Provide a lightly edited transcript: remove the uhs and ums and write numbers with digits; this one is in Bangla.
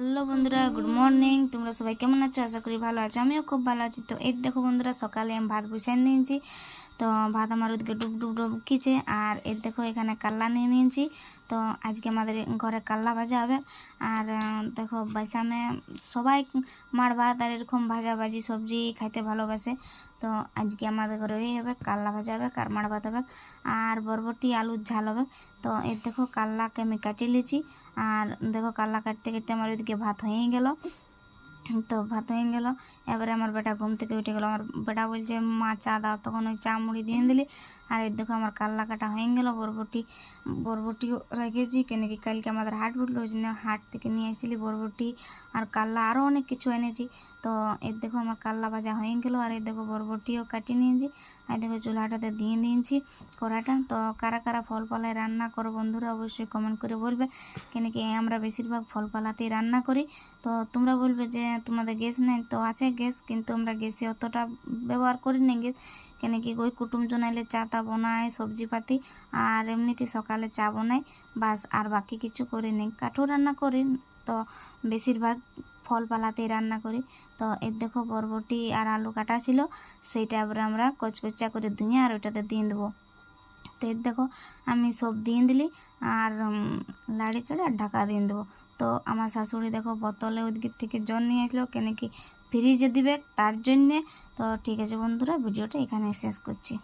হ্যালো বন্ধুরা, গুড মর্নিং। তোমরা সবাই কেমন আছো? আশা করি ভালো আছো। আমিও খুব ভালো আছি। তো এই দেখো বন্ধুরা, সকালে আমি ভাত বসিয়ে নিয়েছি। তো ভাত আমার ওদিকে ডুব ডুব ডুবকিছে। আর এর দেখো এখানে কাল্লা নিয়ে নিয়েছি। তো আজকে আমাদের ঘরে কাল্লা ভাজা হবে। আর দেখো বাইসামে সবাই মার ভাত আর এরকম ভাজা ভাজি সবজি খাইতে ভালোবাসে। তো আজকে আমাদের ঘরে এই হবে, কাল্লা ভাজা হবে, কার মার ভাত হবে, আর বরবটি আলুর ঝাল হবে। তো এর দেখো কাল্লাকে আমি কাটিয়ে নিয়েছি। আর দেখো কাল্লা কাটতে কাটতে আমার ওইদিকে ভাত হয়েই গেল। তো ভাত হয়ে গেল। এবারে আমার বেটা ঘুম থেকে উঠে গেল। আমার বেটা বলছে, মা চা দাও। তখন ওই চা মুড়ি দিয়ে দিলি। আর এই দেখো আমার কাল্লা কাটা হয়ে গেল। বরবটিও রেখেছি, কেন কি কালকে আমাদের হাট উঠলো, ওই জন্য হাট থেকে নিয়ে আসছিলি বরবটি আর কাল্লা, আরও অনেক কিছু এনেছি। তো এর দেখো আমার কাল্লা ভাজা হয়ে গেলো। আর এই দেখো বরবটিও কাটিয়ে নিয়েছি। আর দেখো চুলাটাতে দিয়ে দিয়েছি কড়াটা। তো কারা কারা ফল পালায় রান্না করো বন্ধুরা, অবশ্যই কমেন্ট করে বলবে, কেন কি আমরা বেশিরভাগ ফল পালাতেই রান্না করি। তো তোমরা বলবে যে তোমাদের গ্যাস নেই। তো আছে গ্যাস, কিন্তু আমরা গ্যাসে অতটা ব্যবহার করি না গ্যাস, কেন কি ওই কুটুমজন আইলে চা তা বানায়, সবজি পাতি, আর এমনিতে সকালে চা বানাই, বাস। আর বাকি কিছু করি নেই, কাঠও রান্না করি। তো বেশিরভাগ ফল পালাতেই রান্না করি। তো এর দেখো বরবটি আর আলু কাটা ছিল, সেইটা এবার আমরা কচকচা করে ধুয়ে আর ওইটাতে দিয়ে দেবো। তো এর দেখো আমি সব দিয়ে দিলি, আর লাড়ি চড়ে আর ঢাকা দিয়ে দেবো। তো আমার শাশুড়ি দেখো বোতলে ওইদিকে থেকে জল নিয়ে আসলো, কেন কি ফ্রিজে দিবে তার জন্যে। তো ঠিক আছে বন্ধুরা, ভিডিওটা এখানে শেষ করছি।